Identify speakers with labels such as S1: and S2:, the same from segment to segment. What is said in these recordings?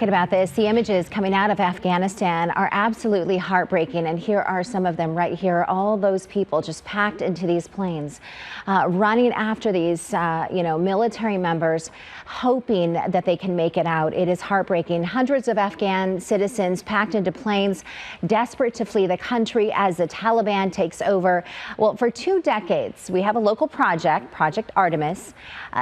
S1: About this, the images coming out of Afghanistan are absolutely heartbreaking, and here are some of them right here. All those people just packed into these planes, running after these, military members, hoping that they can make it out. It is heartbreaking. Hundreds of Afghan citizens packed into planes, desperate to flee the country as the Taliban takes over. Well, for 2 decades, we have a local project, Project Artemis.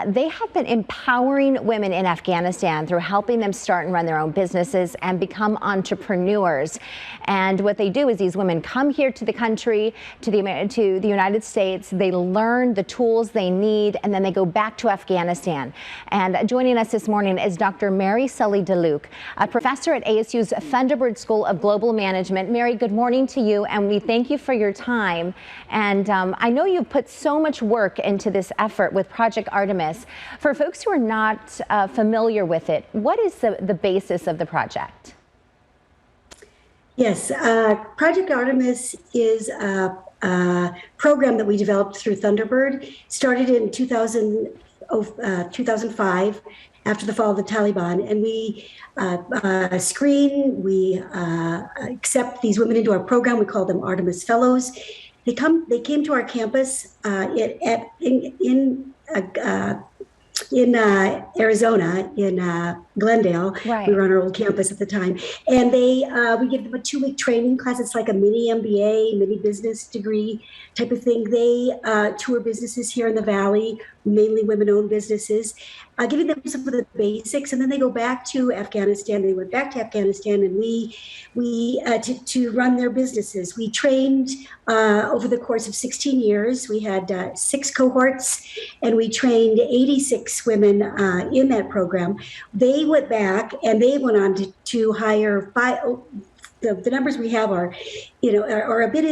S1: They have been empowering women in Afghanistan through helping them start and run their own businesses and become entrepreneurs. And what they do is these women come here to the country, to the United States. They learn the tools they need, and then they go back to Afghanistan. And joining us this morning is Dr. Mary Sully de Luque, a professor at ASU's Thunderbird School of Global Management. Mary, good morning to you, and we thank you for your time. And I know you've put so much work into this effort with Project Artemis. For folks who are not familiar with it, what is the basis of the project?
S2: Yes, Project Artemis is a program that we developed through Thunderbird. Started in 2005 after the fall of the Taliban, and we screen, we accept these women into our program. We call them Artemis Fellows. They came to our campus in Arizona, in Glendale.
S1: Right.
S2: We were on our old campus at the time. And we give them a 2-week training class. It's like a mini MBA, mini business degree type of thing. They tour businesses here in the Valley, mainly women-owned businesses, giving them some of the basics. And then they go back to Afghanistan. They went back to Afghanistan, and we to run their businesses. We trained over the course of 16 years. We had 6 cohorts, and we trained 86 women in that program. They went back and they went on to hire 5. The numbers we have are a bit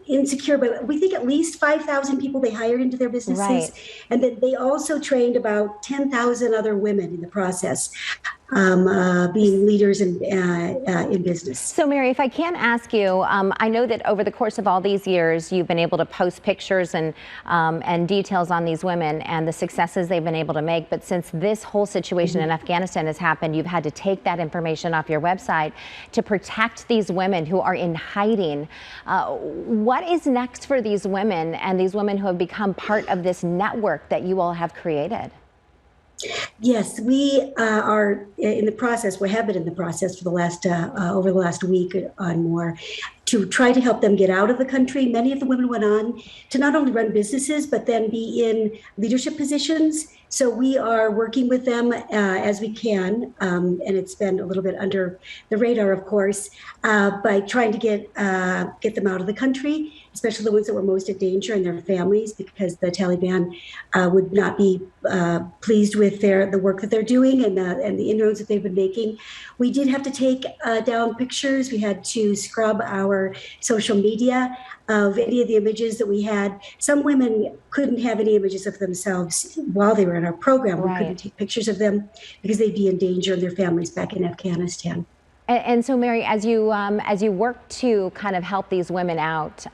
S2: insecure, but we think at least 5,000 people they hired into their businesses.
S1: Right.
S2: And then they also trained about 10,000 other women in the process, being leaders in business.
S1: So Mary, if I can ask you, I know that over the course of all these years, you've been able to post pictures and details on these women and the successes they've been able to make. But since this whole situation in Afghanistan has happened, you've had to take that information off your website to protect these women who are in hiding. What is next for these women and these women who have become part of this network that you all have created?
S2: Yes, we are in the process. We have been in the process for the last over the last week and more to try to help them get out of the country. Many of the women went on to not only run businesses, but then be in leadership positions. So we are working with them as we can, and it's been a little bit under the radar, of course, by trying to get them out of the country, especially the ones that were most in danger and their families, because the Taliban would not be pleased with the work that they're doing and the inroads that they've been making. We did have to take down pictures. We had to scrub our social media of any of the images that we had. Some women couldn't have any images of themselves while they were in our program.
S1: Right.
S2: We couldn't take pictures of them because they'd be in danger and their families back in Afghanistan.
S1: And so, Mary, as you work to kind of help these women out,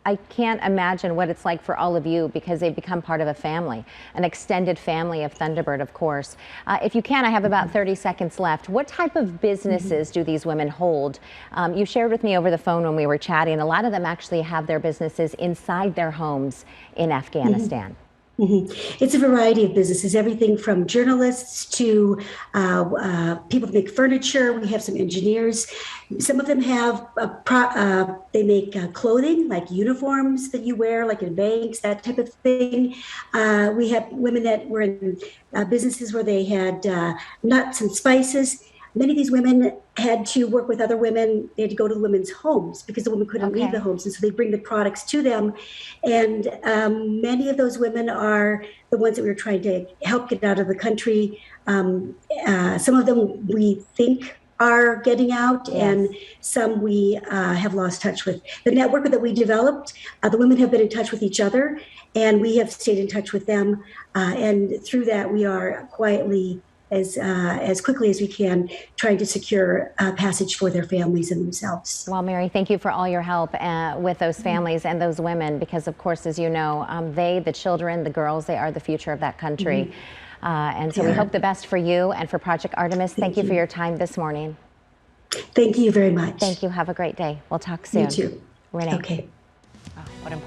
S1: I can't imagine what it's like for all of you, because they've become part of a family, an extended family of Thunderbird, of course. If you can, I have about 30 seconds left. What type of businesses do these women hold? You shared with me over the phone when we were chatting, a lot of them actually have their businesses inside their homes in Afghanistan.
S2: It's a variety of businesses, everything from journalists to people that make furniture. We have some engineers. Some of them have, they make clothing, like uniforms that you wear, like in banks, that type of thing. We have women that were in businesses where they had nuts and spices. Many of these women had to work with other women. They had to go to the women's homes because the women couldn't leave the homes. And so they bring the products to them. And many of those women are the ones that we were trying to help get out of the country. Some of them we think are getting out, and some we have lost touch with. The network that we developed, the women have been in touch with each other, and we have stayed in touch with them. And through that, we are quietly, as quickly as we can, trying to secure passage for their families and themselves.
S1: Well, Mary, thank you for all your help with those families and those women, because of course, as you know, the children, the girls, they are the future of that country. And so we hope the best for you and for Project Artemis. Thank you for your time this morning.
S2: Thank you very much.
S1: Thank you. Have a great day. We'll talk soon.
S2: You too.
S1: Renee.
S2: Okay.
S1: Oh, what important.